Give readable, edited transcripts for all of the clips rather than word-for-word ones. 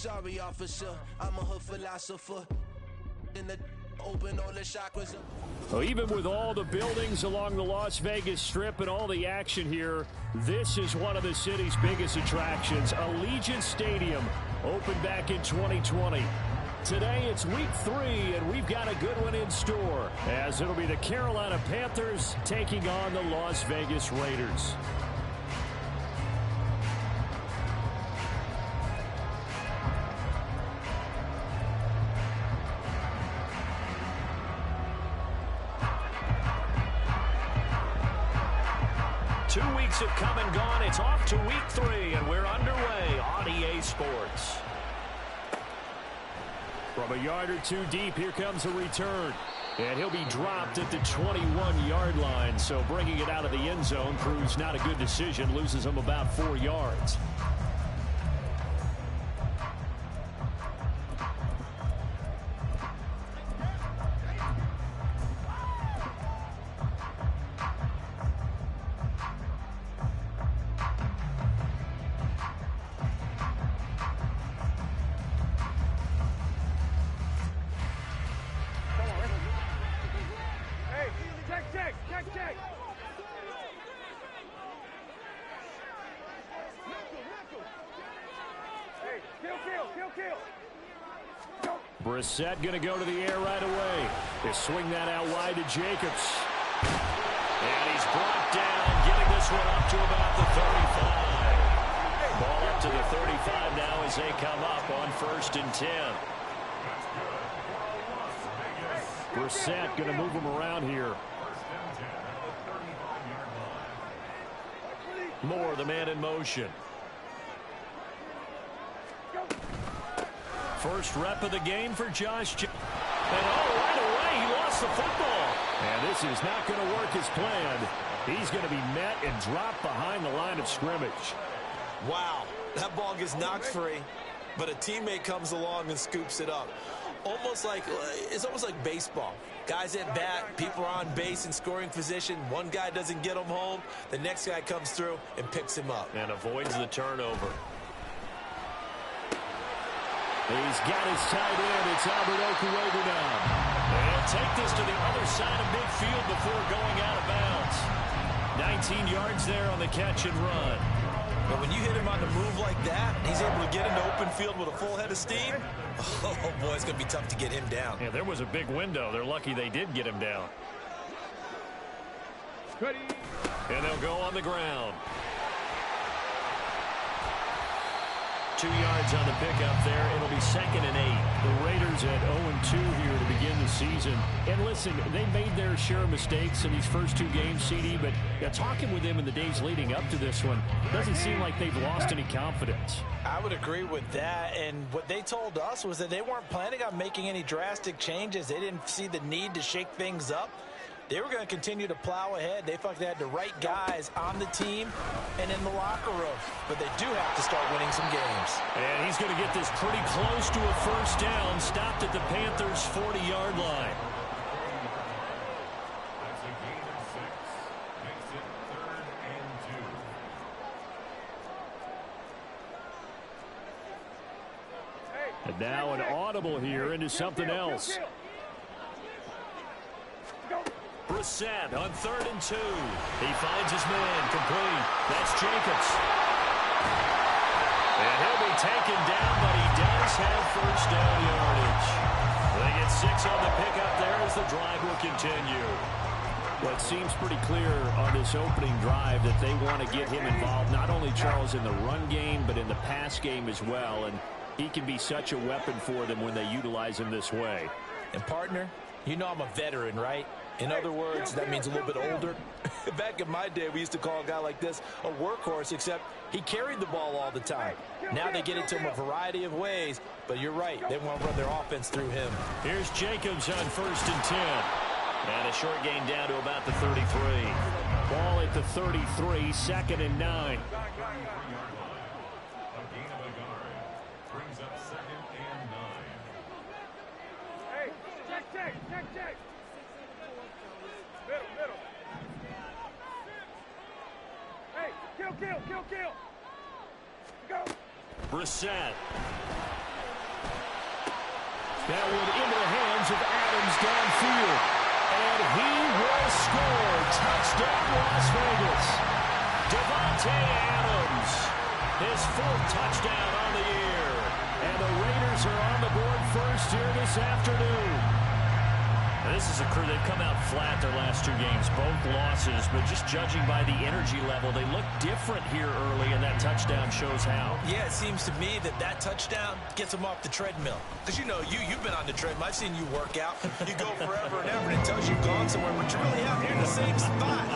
sorry, officer. I'm a hood philosopher. In the open all the chakras. Well, even with all the buildings along the Las Vegas Strip and all the action here, this is one of the city's biggest attractions. Allegiant Stadium opened back in 2020. Today it's week 3, and we've got a good one in store, as it'll be the Carolina Panthers taking on the Las Vegas Raiders. Have come and gone. It's off to week 3, and we're underway on EA Sports. From a yard or two deep, here comes a return. And he'll be dropped at the 21-yard line. So bringing it out of the end zone proves not a good decision. Loses him about 4 yards. Brissett going to go to the air right away. They swing that out wide to Jacobs. And he's brought down, getting this one up to about the 35. Ball up to the 35 now as they come up on 1st and 10. Brissett going to move him around here. Moore, the man in motion. First rep of the game for Josh. And right away, he lost the football. And this is not going to work as planned. He's going to be met and dropped behind the line of scrimmage. Wow, that ball gets knocked free, but a teammate comes along and scoops it up. It's almost like baseball. Guys at bat, people are on base in scoring position. One guy doesn't get him home. The next guy comes through and picks him up. And avoids the turnover. He's got his tight end. It's Albert Okwuegbunam now. And he'll take this to the other side of midfield before going out of bounds. 19 yards there on the catch and run. But when you hit him on the move like that, he's able to get into open field with a full head of steam. Oh, boy, it's going to be tough to get him down. Yeah, there was a big window. They're lucky they did get him down. And they'll go on the ground. 2 yards on the pickup there. It'll be 2nd and 8. The Raiders at 0-2 here to begin the season. And listen, they made their share of mistakes in these first 2 games, CD, but talking with them in the days leading up to this one, doesn't seem like they've lost any confidence. I would agree with that, and what they told us was that they weren't planning on making any drastic changes. They didn't see the need to shake things up. They were going to continue to plow ahead. They felt they had the right guys on the team and in the locker room. But they do have to start winning some games. And he's going to get this pretty close to a first down. Stopped at the Panthers' 40-yard line. And now an audible here into something else. Brissett on 3rd and 2. He finds his man complete. That's Jacobs. And he'll be taken down, but he does have first down yardage. They get 6 on the pickup there as the drive will continue. Well, it seems pretty clear on this opening drive that they want to get him involved, not only, Charles, in the run game, but in the pass game as well. And he can be such a weapon for them when they utilize him this way. And, partner, you know I'm a veteran, right? In other words, that means a little bit older. Back in my day, we used to call a guy like this a workhorse, except he carried the ball all the time. Now they get it to him a variety of ways, but you're right. They want to run their offense through him. Here's Jacobs on 1st and 10. And a short gain down to about the 33. Ball at the 33, 2nd and 9. Kill. Go. Brissett. That one into the hands of Adams downfield. And he will score. Touchdown, Las Vegas. Davante Adams, his 4th touchdown on the year. And the Raiders are on the board first here this afternoon. This is a crew. They've come out flat their last 2 games, both losses, but just judging by the energy level, they look different here early, and that touchdown shows how. Yeah, it seems to me that touchdown gets them off the treadmill. Because, you know, you've been on the treadmill. I've seen you work out. You go forever and ever, and it tells you've gone somewhere, but you're really out here in the same spot.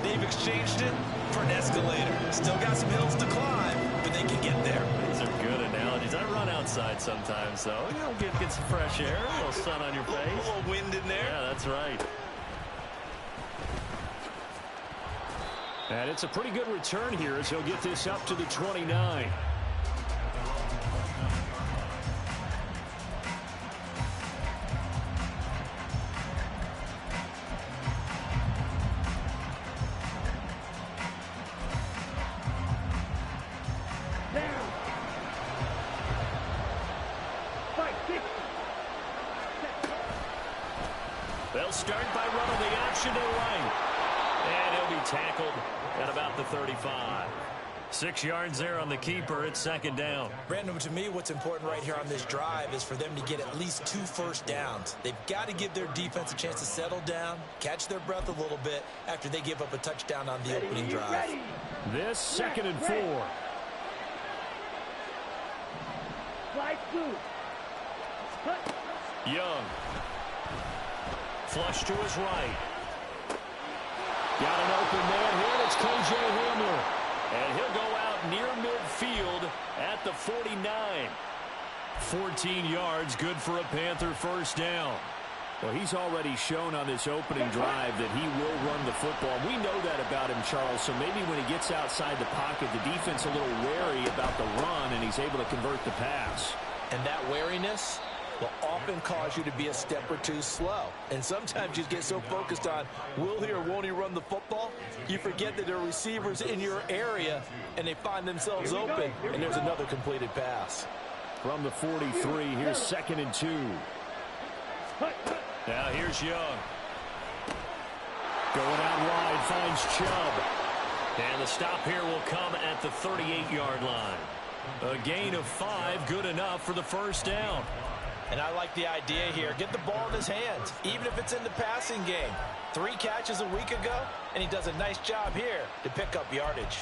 They've exchanged it for an escalator. Still got some hills to climb, but they can get there. These are good analogies. I run outside sometimes, so you know, get some fresh air, a little sun on your face. A little wind in there. Yeah, that's right. And it's a pretty good return here as he'll get this up to the 29. They'll start by running the option to the right. And he'll be tackled at about the 35. 6 yards there on the keeper. It's 2nd down. Brandon, to me, what's important right here on this drive is for them to get at least 2 first downs. They've got to give their defense a chance to settle down, catch their breath a little bit after they give up a touchdown on the opening drive. This 2nd and 4. Young. Flush to his right. Got an open man here. It's K.J. Hamler. And he'll go out near midfield at the 49. 14 yards, good for a Panther first down. Well, he's already shown on this opening drive that he will run the football. We know that about him, Charles, so maybe when he gets outside the pocket, the defense a little wary about the run, and he's able to convert the pass. And that wariness will often cause you to be a step or 2 slow. And sometimes you get so focused on will he or won't he run the football, you forget that there are receivers in your area, and they find themselves open, and there's another completed pass. From the 43, here's 2nd and 2. Now here's Young. Going out wide, finds Chubb. And the stop here will come at the 38-yard line. A gain of 5, good enough for the first down. And I like the idea here. Get the ball in his hands, even if it's in the passing game. 3 catches a week ago, and he does a nice job here to pick up yardage.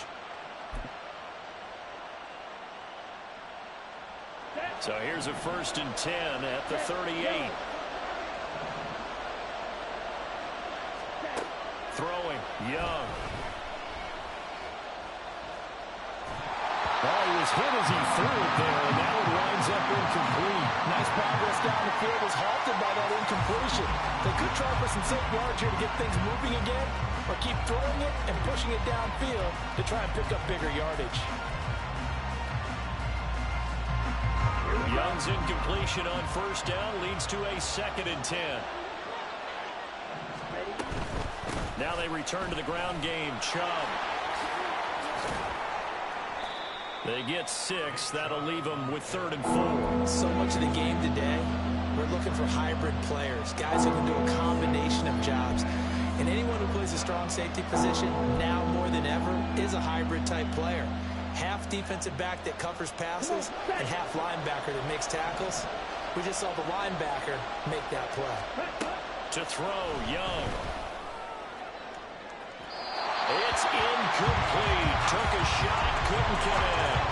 So here's a 1st and 10 at the 38. Throwing, Young. Oh, he was hit as he threw it there, and now it winds up incomplete. Nice progress down the field, was halted by that incompletion. They could try for some safe yards here to get things moving again, or keep throwing it and pushing it downfield to try and pick up bigger yardage. Young's incompletion on first down leads to a 2nd and 10. Now they return to the ground game. Chubb. They get 6. That'll leave them with 3rd and 4. So much of the game today, we're looking for hybrid players, guys who can do a combination of jobs. And anyone who plays a strong safety position, now more than ever, is a hybrid-type player. Half defensive back that covers passes and half linebacker that makes tackles. We just saw the linebacker make that play. To throw, Young. It's incomplete. Took a shot, couldn't connect.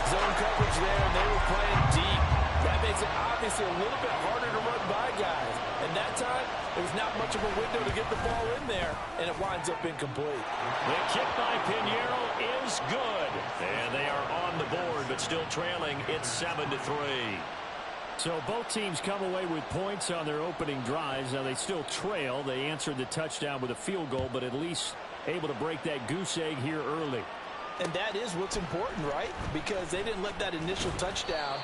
Zone coverage there, and they were playing deep. That makes it obviously a little bit harder to run by guys. And that time, there was not much of a window to get the ball in there, and it winds up incomplete. The kick by Pinheiro is good. And they are on the board, but still trailing. It's 7-3. So both teams come away with points on their opening drives. Now they still trail. They answered the touchdown with a field goal, but at least able to break that goose egg here early. And that is what's important, right? Because they didn't let that initial touchdown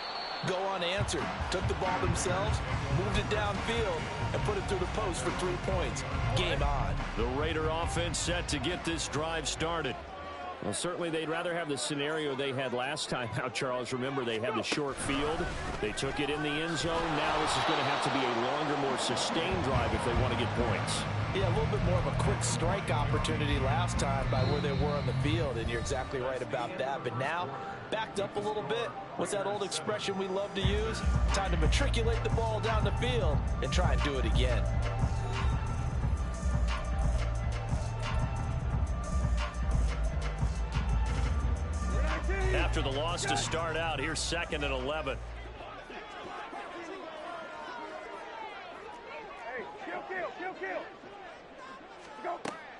go unanswered. Took the ball themselves, moved it downfield, and put it through the post for 3 points. Game on. The Raider offense set to get this drive started. Well, certainly they'd rather have the scenario they had last time out, Charles. Remember, they had the short field. They took it in the end zone. Now this is going to have to be a longer, more sustained drive if they want to get points. Yeah, a little bit more of a quick strike opportunity last time by where they were on the field, and you're exactly right about that. But now, backed up a little bit. What's that old expression we love to use? Time to matriculate the ball down the field and try and do it again. After the loss to start out, here's 2nd and 11.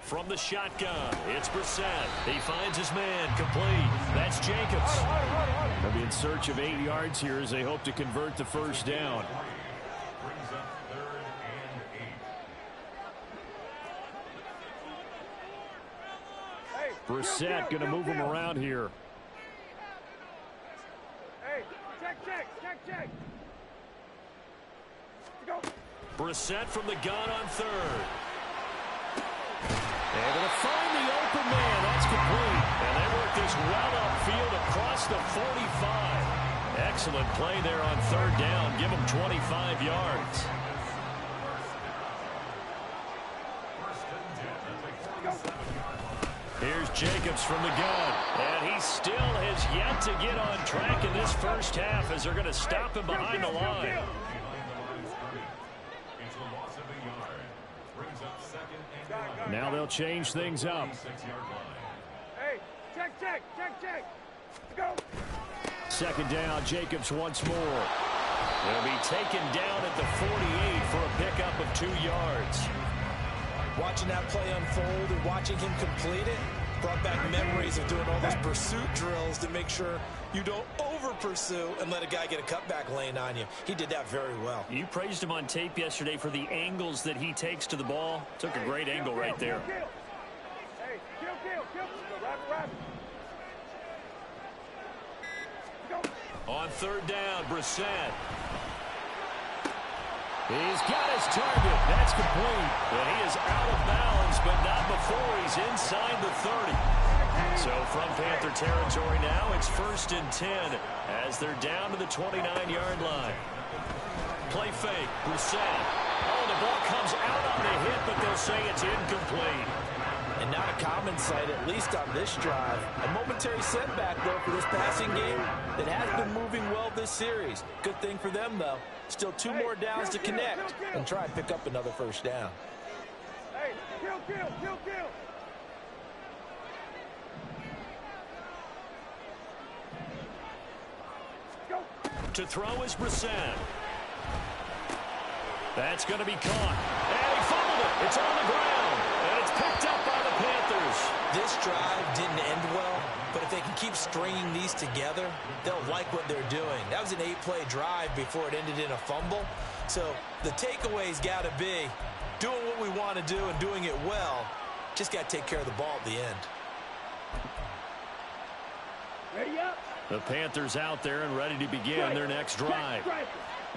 From the shotgun, it's Brissett. He finds his man, complete. That's Jacobs. They'll be in search of 8 yards here as they hope to convert the first down. Brissett going to move him around here. Brissett from the gun on 3rd. Able to find the open man. That's complete. And they work this well upfield across the 45. Excellent play there on 3rd down. Give them 25 yards. Here's Jacobs from the gun. And he still has yet to get on track in this first half as they're going to stop him behind the line. Now they'll change things up. Hey, check. Go. 2nd down, Jacobs once more. He'll be taken down at the 48 for a pickup of 2 yards. Watching that play unfold and watching him complete it brought back memories of doing all those pursuit drills to make sure you don't over-pursue and let a guy get a cutback lane on you. He did that very well. You praised him on tape yesterday for the angles that he takes to the ball. Took a great angle right there. Hey, kill. Rapid. Go. On 3rd down, Brissett. He's got his target. That's complete. And he is out of bounds, but not before he's inside the 30. So from Panther territory now, it's 1st and 10 as they're down to the 29-yard line. Play fake, Brissett. Oh, the ball comes out on the hit, but they'll say it's incomplete. And not a common sight, at least on this drive. A momentary setback, though, for this passing game that has been moving well this series. Good thing for them, though. Still 2 more downs to connect and try and pick up another first down. Hey, kill. Go. To throw is Brissett. That's going to be caught. And he fumbled it. It's on the ground. And it's picked up by the Panthers. This drive didn't end well, but if they can keep stringing these together, they'll like what they're doing. That was an 8-play drive before it ended in a fumble. So the takeaway's got to be doing what we want to do and doing it well. Just got to take care of the ball at the end. Ready up. The Panthers out there and ready to begin their next drive.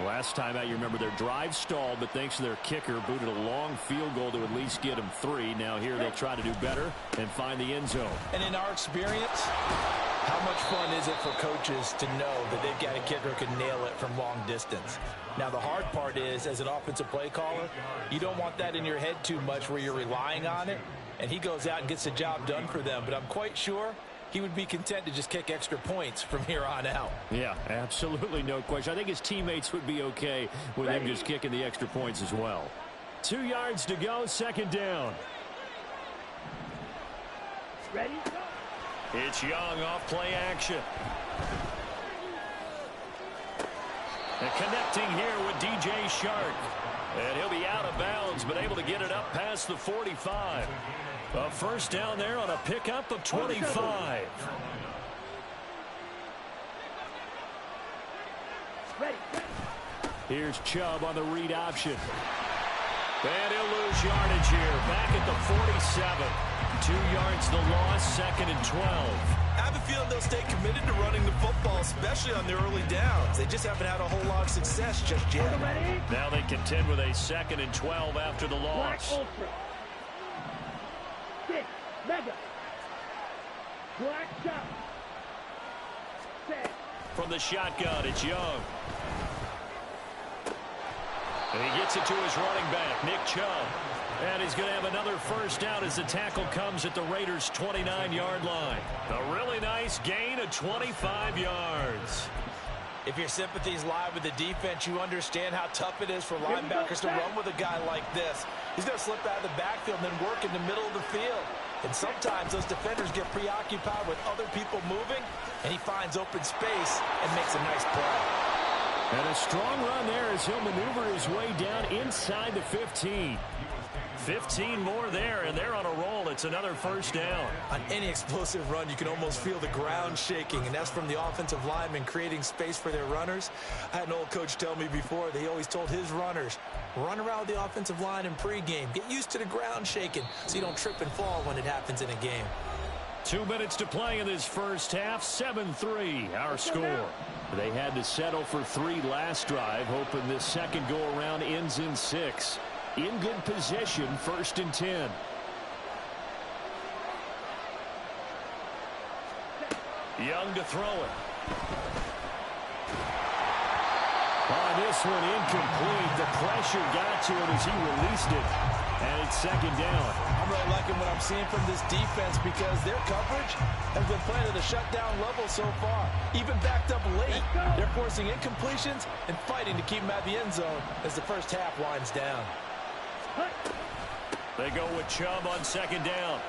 Last time out, you remember their drive stalled, but thanks to their kicker, booted a long field goal to at least get them 3. Now here they'll try to do better and find the end zone. And in our experience, how much fun is it for coaches to know that they've got a kicker who can nail it from long distance? Now the hard part is, as an offensive play caller, you don't want that in your head too much where you're relying on it, and he goes out and gets the job done for them. But I'm quite sure he would be content to just kick extra points from here on out. Yeah, absolutely no question. I think his teammates would be okay with him just kicking the extra points as well. 2 yards to go, 2nd down. Ready? It's Young off play action. And connecting here with DJ Chark. And he'll be out of bounds, but able to get it up past the 45. A first down there on a pickup of 25. Here's Chubb on the read option. And he'll lose yardage here. Back at the 47. 2 yards the loss, 2nd and 12. I have a feeling they'll stay committed to running the football, especially on their early downs. They just haven't had a whole lot of success just yet. Now they contend with a 2nd and 12 after the loss. Black shot. Set. From the shotgun, it's Young. And he gets it to his running back, Nick Chubb. And he's going to have another first down as the tackle comes at the Raiders' 29-yard line. A really nice gain of 25 yards. If your sympathies lie with the defense, you understand how tough it is for linebackers to run with a guy like this. He's going to slip out of the backfield and then work in the middle of the field. And sometimes those defenders get preoccupied with other people moving, and he finds open space and makes a nice play. And a strong run there as he'll maneuver his way down inside the 15. 15 more there, and they're on a roll. It's another first down. On any explosive run, you can almost feel the ground shaking, and that's from the offensive linemen creating space for their runners. I had an old coach tell me before, he always told his runners, run around with the offensive line in pregame. Get used to the ground shaking so you don't trip and fall when it happens in a game. 2 minutes to play in this first half. 7-3, our score. They had to settle for 3 last drive, hoping this second go-around ends in 6. In good position, 1st and 10. Young to throw it. On this one, incomplete. The pressure got to him as he released it. And it's 2nd down. I'm really liking what I'm seeing from this defense because their coverage has been playing at a shutdown level so far. Even backed up late, they're forcing incompletions and fighting to keep them at the end zone as the first half winds down. They go with Chubb on 2nd down.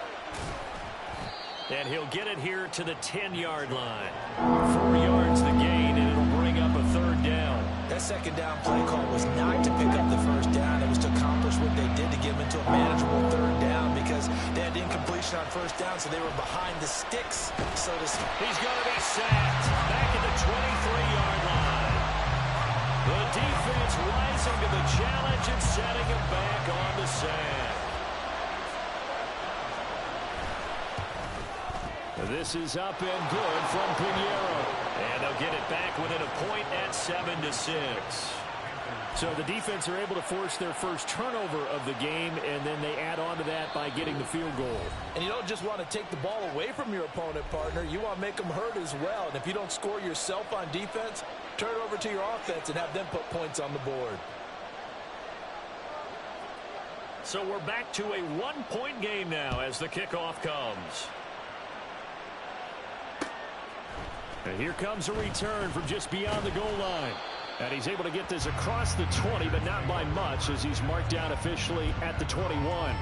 And he'll get it here to the 10-yard line. 4 yards the gain, and it'll bring up a 3rd down. That 2nd down play call was not to pick up the first down. It was to accomplish what they did to get them into a manageable 3rd down because they had incompletion on 1st down, so they were behind the sticks, so to speak. He's going to be sacked back at the 23-yard line. The defense rising to the challenge and setting him back on the sack. This is up and good from Pinheiro. And they'll get it back within a point at 7-6. So the defense are able to force their first turnover of the game, and then they add on to that by getting the field goal. And you don't just want to take the ball away from your opponent, partner. You want to make them hurt as well. And if you don't score yourself on defense, turn it over to your offense and have them put points on the board. So we're back to a 1-point game now as the kickoff comes. And here comes a return from just beyond the goal line. And he's able to get this across the 20, but not by much as he's marked down officially at the 21.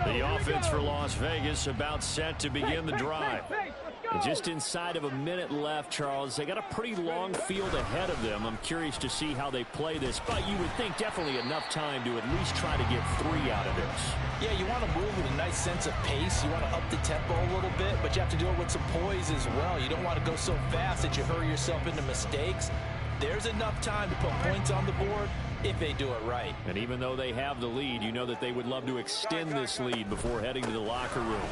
The offense for Las Vegas about set to begin the drive. And just inside of a minute left, Charles. They got a pretty long field ahead of them. I'm curious to see how they play this, but you would think definitely enough time to at least try to get 3 out of this. Yeah, you want to move with a nice sense of pace. You want to up the tempo a little bit, but you have to do it with some poise as well. You don't want to go so fast that you hurry yourself into mistakes. There's enough time to put points on the board if they do it right. And even though they have the lead, you know that they would love to extend this lead before heading to the locker room.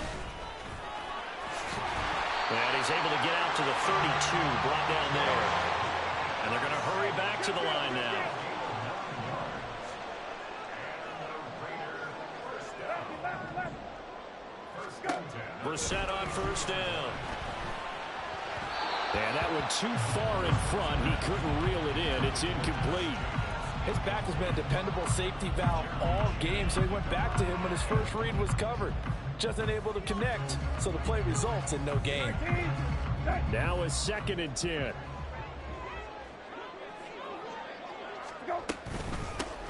And he's able to get out to the 32, brought down there. And they're going to hurry back to the line now. Brissett on 1st down. And that one too far in front. He couldn't reel it in. It's incomplete. His back has been a dependable safety valve all game, so he went back to him when his first read was covered. Just unable to connect, so the play results in no gain. Now a 2nd and 10.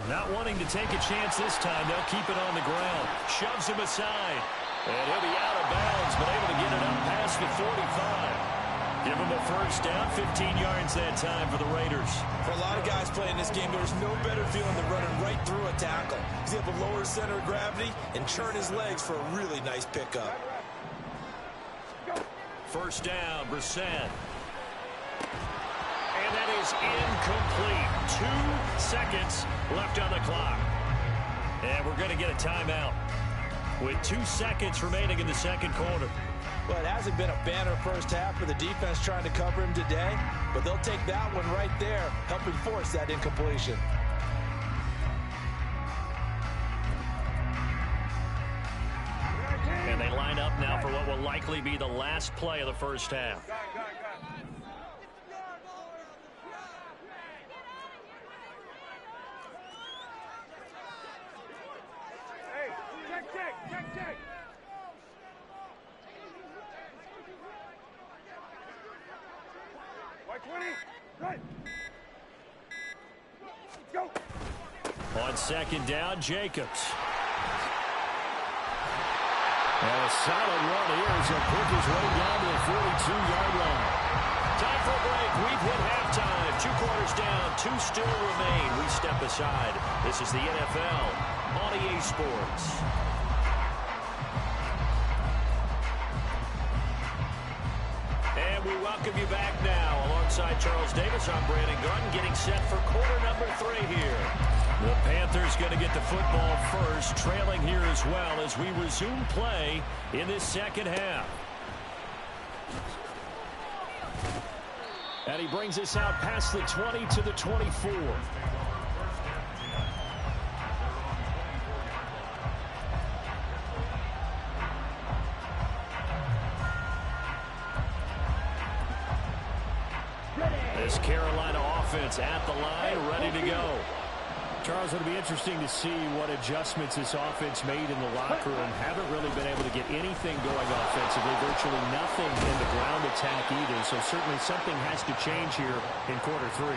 Not wanting to take a chance this time, they'll keep it on the ground. Shoves him aside. And he'll be out of bounds, but able to get it up past the 45. Give him a first down, 15 yards that time for the Raiders. For a lot of guys playing this game, there's no better feeling than running right through a tackle. He's able to lower his center of gravity and churn his legs for a really nice pickup. First down, Brissett. And that is incomplete. 2 seconds left on the clock. And we're going to get a timeout with 2 seconds remaining in the second quarter. Well, it hasn't been a banner first half for the defense trying to cover him today, but they'll take that one right there, helping force that incompletion. And they likely be the last play of the first half. Hey, check. White 20, right. Go. On second down, Jacobs. And a solid run here as he'll pick his way down to the 42-yard line. Time for a break. We've hit halftime. 2 quarters down, 2 still remain. We step aside. This is the NFL on EA Sports. And we welcome you back now. Alongside Charles Davis, I'm Brandon Garden, getting set for quarter number 3 here. The Panthers going to get the football first, trailing here as well as we resume play in this second half. And he brings us out past the 20 to the 24. This Carolina offense at the line, ready to go. Charles, it'll be interesting to see what adjustments this offense made in the locker room. Haven't really been able to get anything going offensively, virtually nothing in the ground attack either. So certainly something has to change here in quarter 3.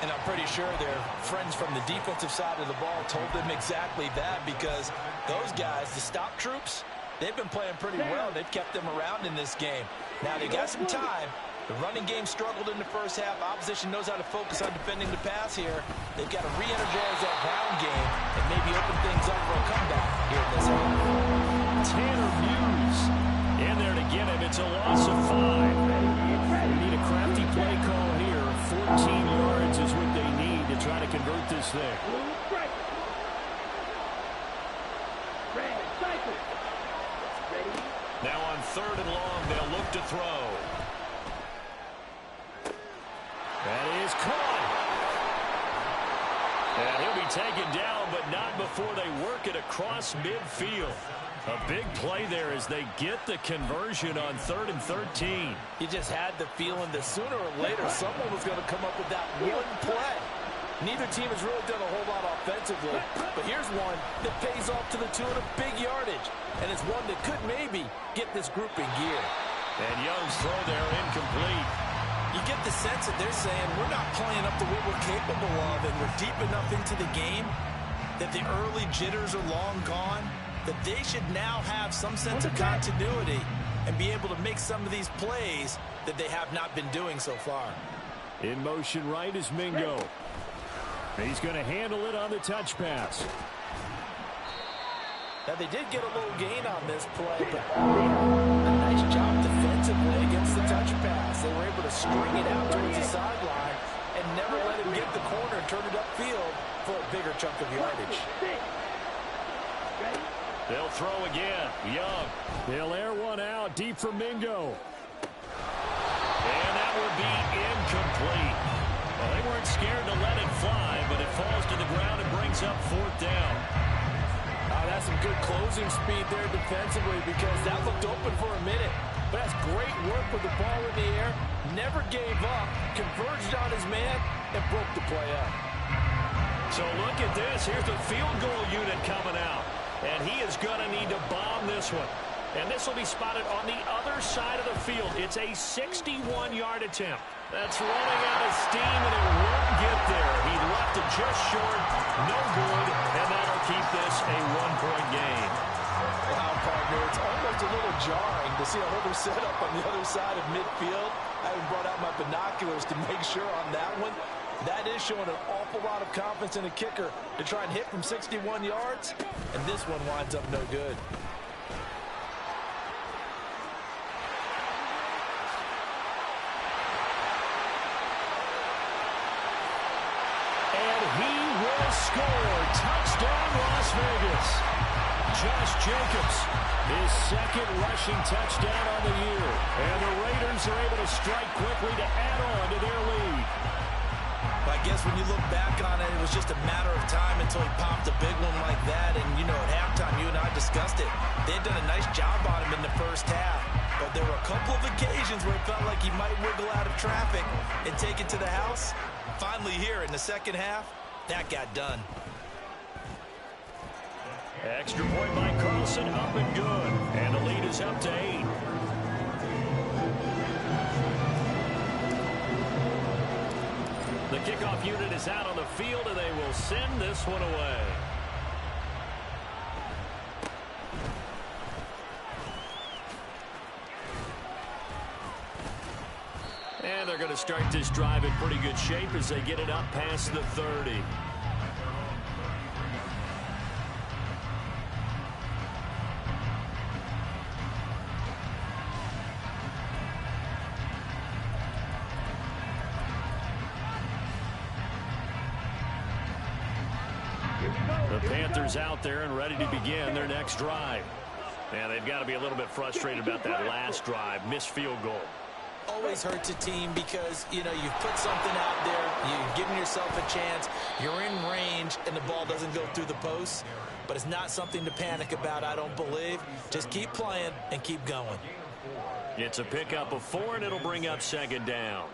And I'm pretty sure their friends from the defensive side of the ball told them exactly that, because those guys, the stop troops, they've been playing pretty well. They've kept them around in this game. Now they got some time. The running game struggled in the first half. Opposition knows how to focus on defending the pass here. They've got to re-energize that ground game and maybe open things up for a comeback here in this half. Tanner Muse in there to get him. It's a loss of 5. We need a crafty play call here. 14 yards is what they need to try to convert this thing. Now on 3rd and long, they'll look to throw. That is caught. And he'll be taken down, but not before they work it across midfield. A big play there as they get the conversion on 3rd and 13. You just had the feeling that sooner or later someone was going to come up with that one play. Neither team has really done a whole lot offensively, but here's one that pays off to the tune of big yardage, and it's one that could maybe get this group in gear. And Young's throw there incomplete. You get the sense that they're saying we're not playing up to what we're capable of, and we're deep enough into the game that the early jitters are long gone, that they should now have some sense of continuity and be able to make some of these plays that they have not been doing so far. In motion right is Mingo. He's going to handle it on the touch pass. Now, they did get a little gain on this play, but a nice job defensively against the touch pass. They were able to string it out towards the sideline and never let him get the corner and turn it upfield for a bigger chunk of yardage. They'll throw again. Young. They'll air one out deep for Mingo. And that will be incomplete. Well, they weren't scared to let it fly, but it falls to the ground and brings up 4th down. That's some good closing speed there defensively, because that looked open for a minute. But that's great work with the ball in the air. Never gave up, converged on his man, and broke the play up. So look at this. Here's the field goal unit coming out. And he is going to need to bomb this one. And this will be spotted on the other side of the field. It's a 61-yard attempt. That's running out of steam, and it won't get there. He left it just short, no good, and that'll keep this a 1-point game. Wow, partner, it's almost a little jarring to see a holder set up on the other side of midfield. I haven't brought out my binoculars to make sure on that one. That is showing an awful lot of confidence in a kicker to try and hit from 61 yards, and this one winds up no good. Score. Touchdown, Las Vegas. Josh Jacobs, his 2nd rushing touchdown on the year. And the Raiders are able to strike quickly to add on to their lead. I guess when you look back on it, it was just a matter of time until he popped a big one like that. And, you know, at halftime, you and I discussed it. They had done a nice job on him in the first half. but there were a couple of occasions where it felt like he might wiggle out of traffic and take it to the house. Finally here in the second half, that got done. Extra point by Carlson, up and good. And the lead is up to 8. The kickoff unit is out on the field, and they will send this one away. And they're going to start this drive in pretty good shape as they get it up past the 30. The Panthers out there and ready to begin their next drive. And they've got to be a little bit frustrated about that last drive, missed field goal. Always hurts a team because, you know, you've put something out there, you've given yourself a chance, you're in range, and the ball doesn't go through the posts. But it's not something to panic about, I don't believe. Just keep playing and keep going. It's a pickup of 4, and it'll bring up second down.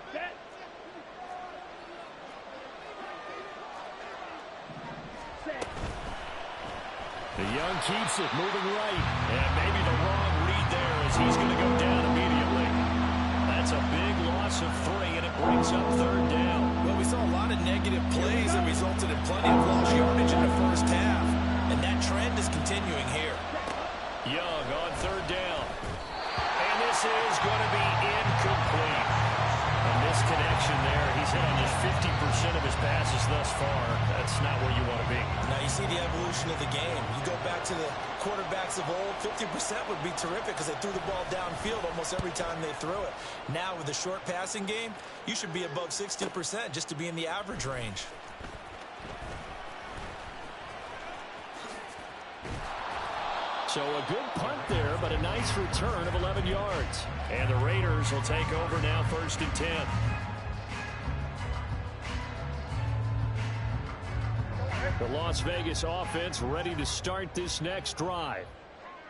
The Young keeps it, moving right. And maybe the wrong read there as he's going to go down immediately. That's a big loss of 3, and it brings up third down. Well, we saw a lot of negative plays that resulted in plenty of lost yardage in the first half. And that trend is continuing here. Young on third down. And this is going to be incomplete. A misconnection there. He's hit on just 50% of his passes thus far. That's not where you want to be. Now you see the evolution of the game. You go back to the quarterbacks of old, 50% would be terrific because they threw the ball downfield almost every time they threw it. Now with the short passing game, you should be above 60% just to be in the average range. So a good punt there, but a nice return of 11 yards. And the Raiders will take over now, 1st and 10. The Las Vegas offense ready to start this next drive.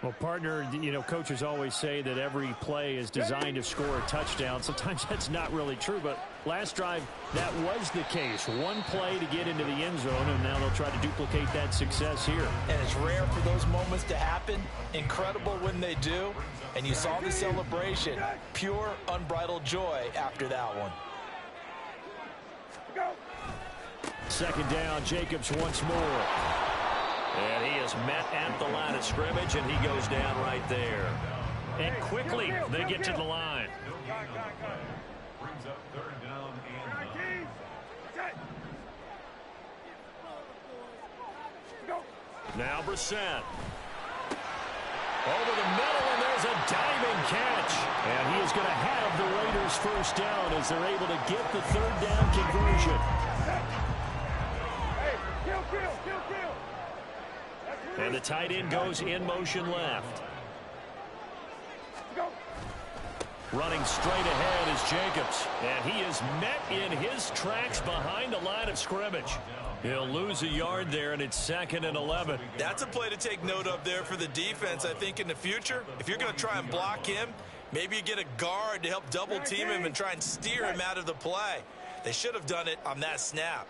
Well, partner, you know, coaches always say that every play is designed to score a touchdown. Sometimes that's not really true, but last drive, that was the case. One play to get into the end zone, and now they'll try to duplicate that success here. And it's rare for those moments to happen. Incredible when they do. And you saw the celebration. Pure, unbridled joy after that one. Second down, Jacobs once more. And he is met at the line of scrimmage, and he goes down right there. And quickly, they get to the line. Brings up third down and 9. Now Brissett. Over the middle, and there's a diving catch. And he is going to have the Raiders first down as they're able to get the third down conversion. Hey, kill. And the tight end goes in motion left. Go. Running straight ahead is Jacobs. And he is met in his tracks behind the line of scrimmage. He'll lose a yard there, and it's 2nd and 11. That's a play to take note of there for the defense. I think in the future, if you're going to try and block him, maybe you get a guard to help double team him and try and steer him out of the play. They should have done it on that snap.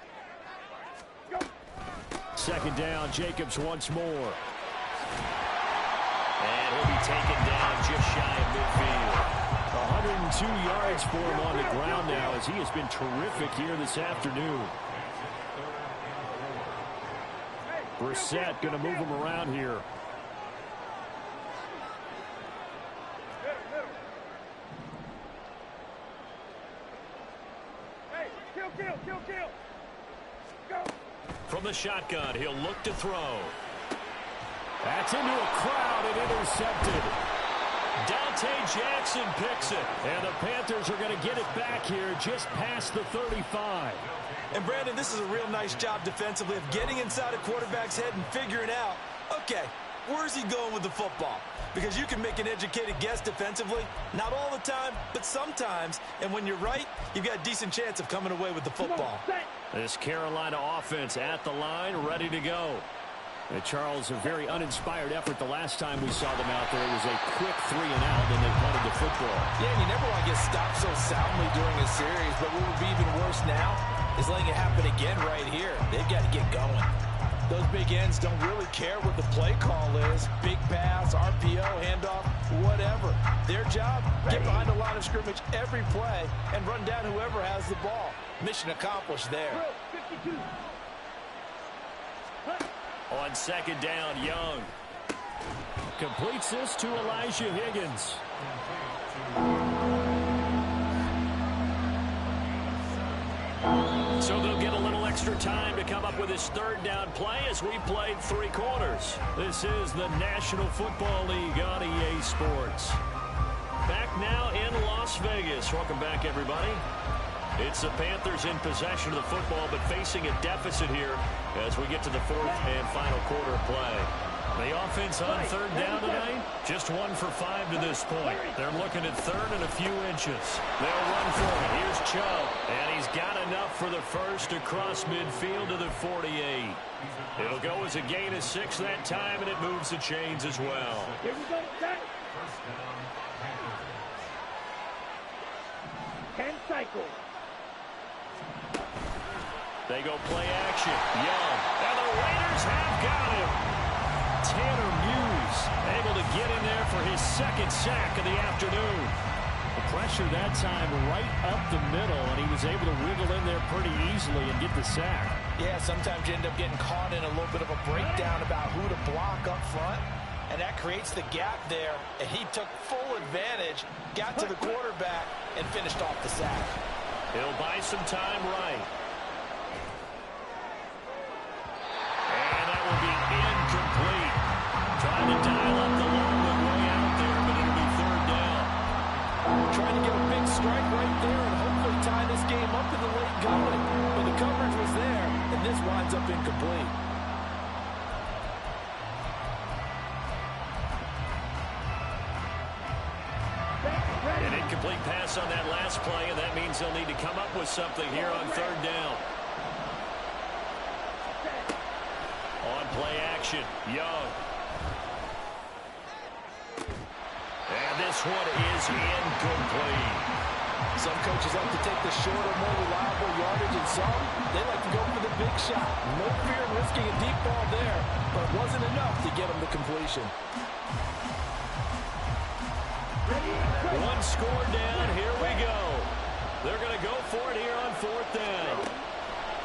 Second down, Jacobs once more. And he'll be taken down just shy of midfield. 102 yards for him on the ground now as he has been terrific here this afternoon. Brissett going to move him around here. Hey, kill. Go. From the shotgun, he'll look to throw. That's into a crowd and intercepted. Dante Jackson picks it. And the Panthers are going to get it back here just past the 35. And Brandon, this is a real nice job defensively of getting inside a quarterback's head and figuring out, okay, where's he going with the football? Because you can make an educated guess defensively. Not all the time, but sometimes. And when you're right, you've got a decent chance of coming away with the football. This Carolina offense at the line, ready to go. Charles, a very uninspired effort the last time we saw them out there. It was a quick 3 and out, and they punted the football. Yeah, and you never want to get stopped so soundly during a series, but what would be even worse now is letting it happen again right here. They've got to get going. Those big ends don't really care what the play call is. Big pass, RPO, handoff, whatever. Their job, get behind the line of scrimmage every play and run down whoever has the ball. Mission accomplished there. 52. On second down, Young completes this to Elijah Higgins. So they'll get a little extra time to come up with his third down play as we played 3 quarters. This is the National Football League on EA Sports. Back now in Las Vegas. Welcome back, everybody. It's the Panthers in possession of the football, but facing a deficit here as we get to the 4th and final quarter play. The offense on third down tonight, just 1 for 5 to this point. They're looking at third and a few inches. They'll run for it. Here's Chubb, and he's got enough for the first across midfield to the 48. It'll go as a gain of 6 that time, and it moves the chains as well. Here we go. Set. 10 cycles. They go play action. Young. And the Raiders have got him. Tanner Muse able to get in there for his 2nd sack of the afternoon. The pressure that time right up the middle, and he was able to wiggle in there pretty easily and get the sack. Yeah, sometimes you end up getting caught in a little bit of a breakdown about who to block up front, and that creates the gap there, and he took full advantage, got to the quarterback, and finished off the sack. He'll buy some time right. And that will be incomplete. Trying to dial up the long one way out there, but it'll be 3rd down. Trying to get a big strike right there and hopefully tie this game up in the late going. But the coverage was there, and this winds up incomplete. An incomplete pass on that last play, and that means they'll need to come up with something here on 3rd down. On play action, Young. And this one is incomplete. Some coaches like to take the shorter, more reliable yardage, and some, they like to go for the big shot. No fear of risking a deep ball there, but it wasn't enough to get them to completion. 1 score down, here we go. They're going to go for it here on 4th down.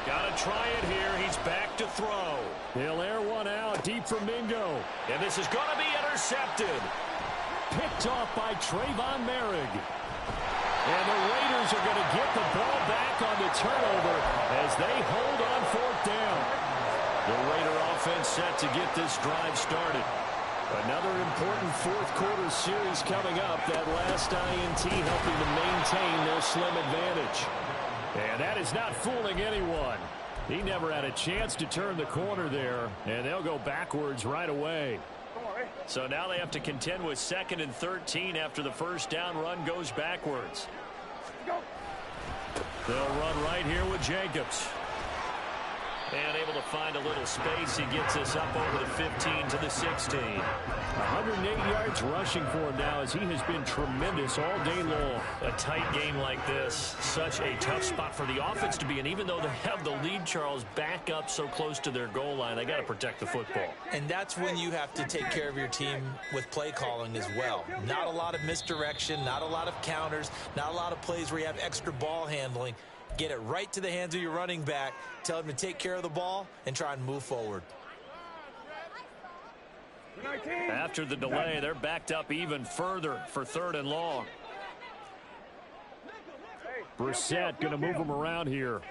Got to try it here. He's back to throw. He'll air one out deep for Mingo. And this is going to be intercepted. Picked off by Trayvon Merrick. And the Raiders are going to get the ball back on the turnover as they hold on 4th down. The Raider offense set to get this drive started. Another important 4th quarter series coming up. That last INT helping to maintain their slim advantage. And that is not fooling anyone. He never had a chance to turn the corner there, and they'll go backwards right away. So now they have to contend with 2nd and 13 after the first down run goes backwards. They'll run right here with Jacobs. And able to find a little space. He gets us up over the 15 to the 16. 108 yards rushing for him now as he has been tremendous all day long. A tight game like this, such a tough spot for the offense to be in. Even though they have the lead, Charles, back up so close to their goal line, they got to protect the football. And that's when you have to take care of your team with play calling as well. Not a lot of misdirection, not a lot of counters, not a lot of plays where you have extra ball handling. Get it right to the hands of your running back. Tell him to take care of the ball and try and move forward. After the delay, they're backed up even further for 3rd and long. Brissett going to move them around here.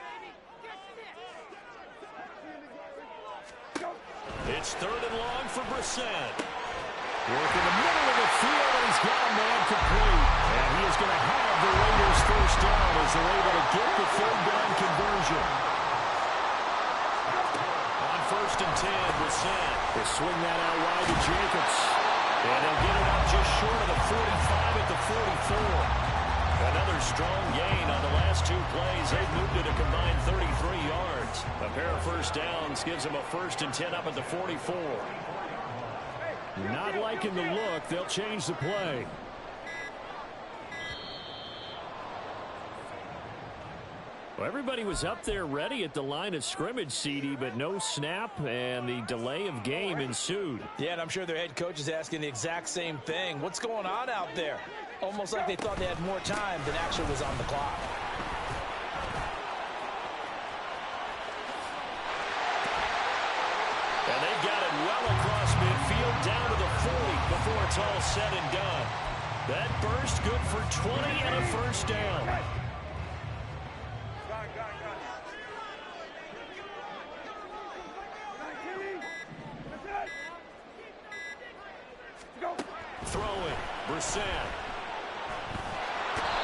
It's 3rd and long for Brissett. Work in the middle of the field, and he's got a man complete. And he is going to have the Raiders' first down as they're able to get the 3rd down conversion. On 1st and 10, Brissett. They swing that out wide to Jacobs. And they'll get it up just short of the 45 at the 44. Another strong gain on the last 2 plays. They've moved it a combined 33 yards. yards. A pair of first downs gives them a 1st and 10 up at the 44. Not liking the look. They'll change the play. Well, everybody was up there ready at the line of scrimmage, CD, but no snap, and the delay of game ensued. Yeah, and I'm sure their head coach is asking the exact same thing. What's going on out there? Almost like they thought they had more time than actually was on the clock. And they've got it well across midfield, down to the 40 before it's all said and done. That burst good for 20 and a first down. Throwing, Brissett.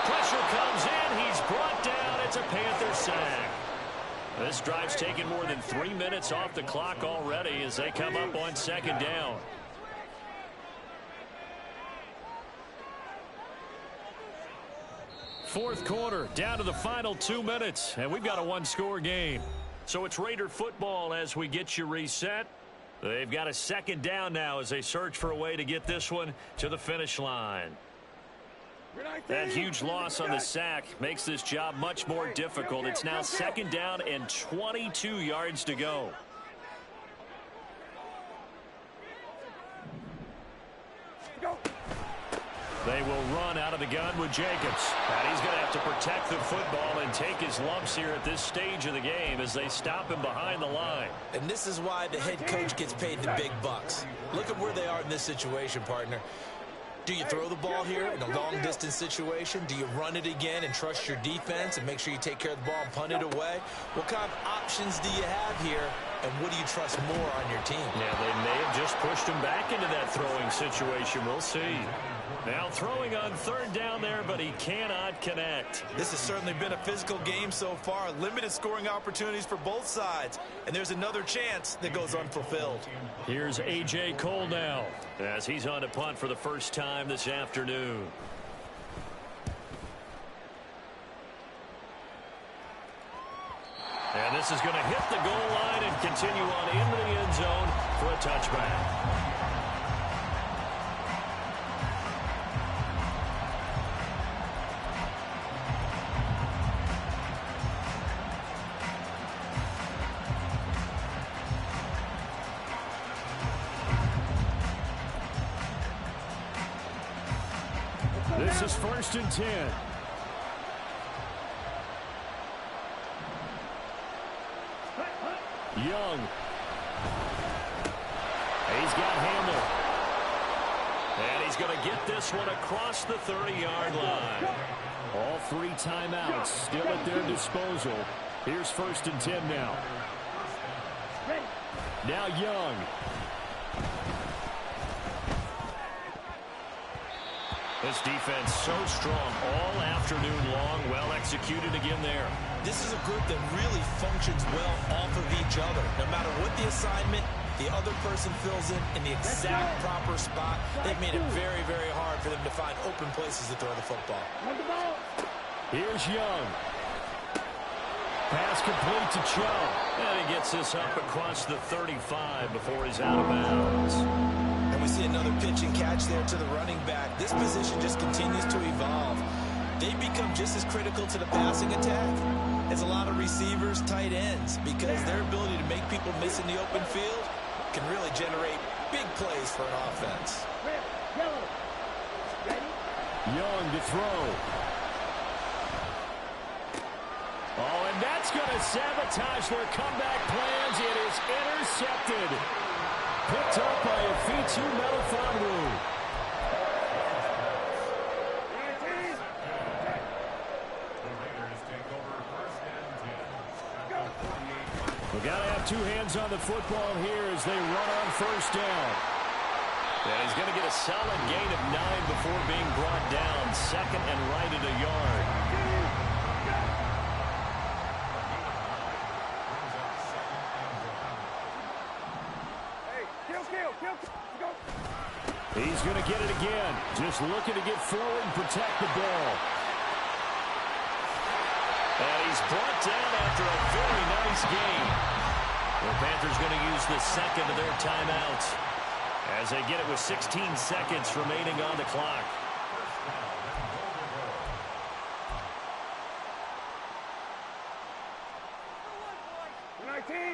Pressure comes in, he's brought down, it's a Panther sack. This drive's taken more than 3 minutes off the clock already as they come up on 2nd down. Fourth quarter, down to the final 2 minutes, and we've got a one-score game. So it's Raider football as we get you reset. They've got a 2nd down now as they search for a way to get this one to the finish line. That huge loss on the sack makes this job much more difficult. It's now 2nd down and 22 yards to go. They will run out of the gun with Jacobs. And he's going to have to protect the football and take his lumps here at this stage of the game as they stop him behind the line. And this is why the head coach gets paid the big bucks. Look at where they are in this situation, partner. Do you throw the ball here in a long-distance situation? Do you run it again and trust your defense and make sure you take care of the ball and punt it away? What kind of options do you have here, and what do you trust more on your team? Yeah, they may have just pushed him back into that throwing situation. We'll see. Now throwing on 3rd down there, but he cannot connect. This has certainly been a physical game so far. Limited scoring opportunities for both sides. And there's another chance that goes unfulfilled. Here's A.J. Cole now as he's on to punt for the first time this afternoon. And this is going to hit the goal line and continue on into the end zone for a touchback. This is 1st and 10. Young. He's got Hamill. And he's going to get this one across the 30-yard line. All 3 timeouts still at their disposal. Here's 1st and 10 now. Now Young. This defense so strong all afternoon long. Well executed again there. This is a group that really functions well off of each other. No matter what the assignment, the other person fills in the exact proper spot. They've made it very, very hard for them to find open places to throw the football. Here's Young. Pass complete to Chubb. And he gets this up across the 35 before he's out of bounds. And we see another pitch and catch there to the running back. This position just continues to evolve. They become just as critical to the passing attack as a lot of receivers, tight ends, because their ability to make people miss in the open field can really generate big plays for an offense. Young to throw. Oh, and that's going to sabotage their comeback plans. It is intercepted. Picked up by Afitu Melifonwu. We've got to have 2 hands on the football here as they run on 1st down. And he's going to get a solid gain of 9 before being brought down. 2nd and right at a yard. He's going to get it again. Just looking to get forward and protect the ball. And he's brought down after a very nice game. The Panthers going to use the second of their timeouts as they get it with 16 seconds remaining on the clock.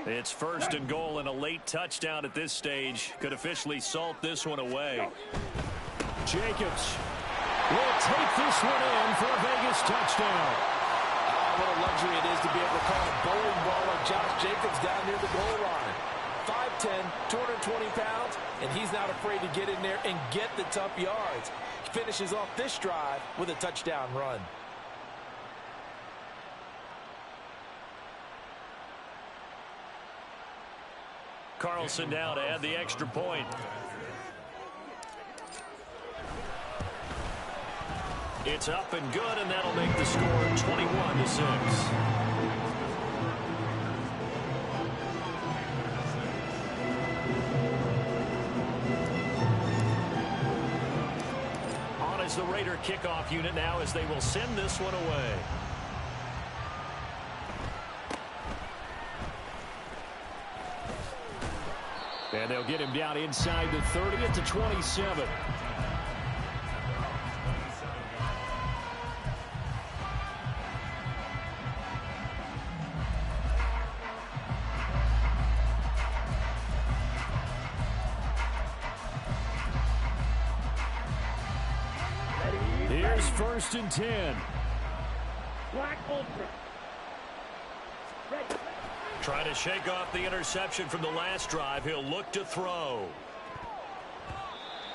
It's first and goal, and a late touchdown at this stage could officially salt this one away. Jacobs will take this one in for a Vegas touchdown. What a luxury it is to be able to call a bowling ball like Josh Jacobs down near the goal line. 5'10", 220 pounds, and he's not afraid to get in there and get the tough yards. Finishes off this drive with a touchdown run. Carlson now to add the extra point. It's up and good, and that'll make the score 21-6. On is the Raider kickoff unit now as they will send this one away. And they'll get him down inside the 30 at the 27. Here's first and 10. Black Ultra. Ready. Trying to shake off the interception from the last drive. He'll look to throw.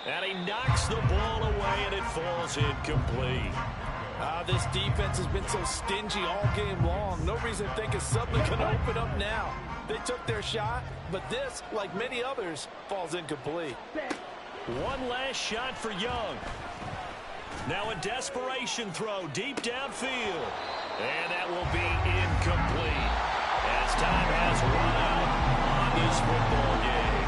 And he knocks the ball away, and it falls incomplete. This defense has been so stingy all game long. No reason to think it's suddenly going to open up now. They took their shot, but this, like many others, falls incomplete. One last shot for Young. Now a desperation throw deep downfield. And that will be incomplete, as time has run out on this football game.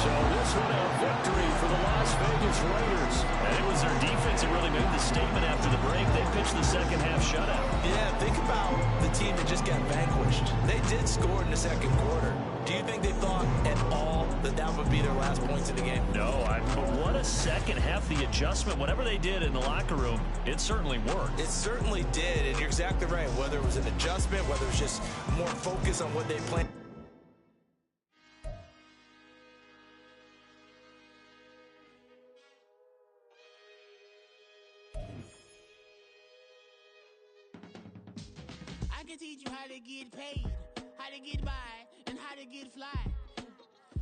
So this one a victory for the Las Vegas Raiders. And it was their defense that really made the statement after the break. They pitched the second half shutout. Yeah, think about the team that just got vanquished. They did score in the second quarter. Do you think they thought at all that that would be their last points in the game? No, but what a second half. The adjustment, whatever they did in the locker room, it certainly worked. It certainly did, and you're exactly right. Whether it was an adjustment, whether it was just more focus on what they planned. I can teach you how to get paid, how to get by, and how to get fly.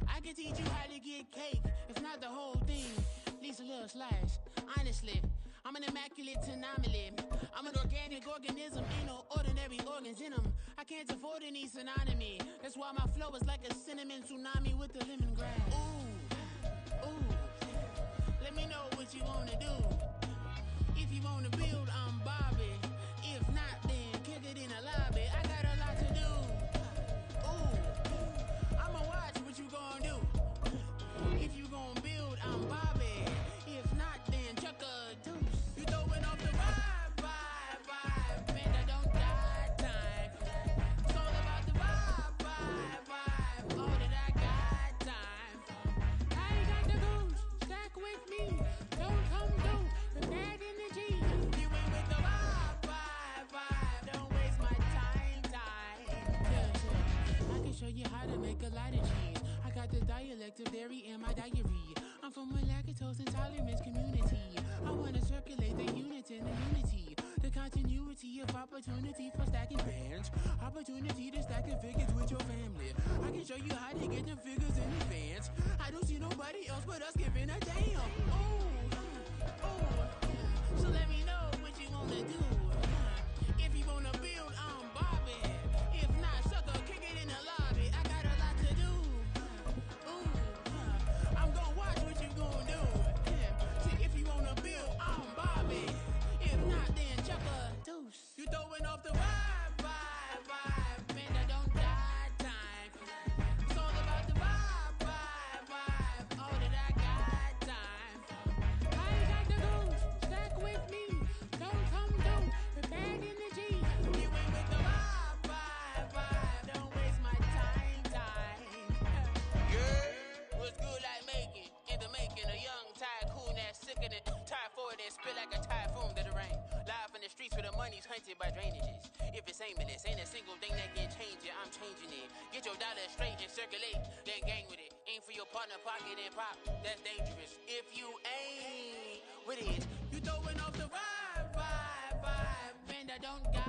I can teach you how to get cake, if not the whole thing, at least a little slice. Honestly, I'm an immaculate anomaly. I'm an organic organism, ain't no ordinary organs in them. I can't afford any synonymy. That's why my flow is like a cinnamon tsunami with the lemongrass. Ooh, ooh, let me know what you wanna do. If you wanna build, I'm Bobby. If not, then kick it in the lobby. I got a lot to do. Ooh, I'ma watch what you gon' do. If you gon' build, I'm Bobby. If not, then chuck a deuce. You throwing off the vibe. Man, I don't die time. It's all about the vibe. All that I got time. I ain't got the goose. Stack with me. Don't come through with bad energy. You ain't with the vibe. Don't waste my time. Yeah, I can show you how to make a lot of cheese. I got the dialect of dairy in my diary. I'm from a lactose intolerance community. I wanna circulate the unity and the unity. The continuity of opportunity for stacking bands. Opportunity to stack the figures with your family. I can show you how to get the figures in advance. I don't see nobody else but us giving a damn. Ooh. So let me know what you wanna do. If you wanna build, I'm Bobby. If not, sucker, kick it in the lobby. I got a lot to do. Ooh. I'm gonna watch what you gonna do. See, if you wanna build, I'm Bobby. If not, then chuck a deuce. You throwing off the vibe. Man, I don't die time. It's all about the vibe. All that I got time. single thing that can change it, I'm changing it. Get your dollar straight and circulate, then gang with it. Aim for your partner, pocket and pop, that's dangerous. If you ain't with it, you throwing off the vibe, man, I don't got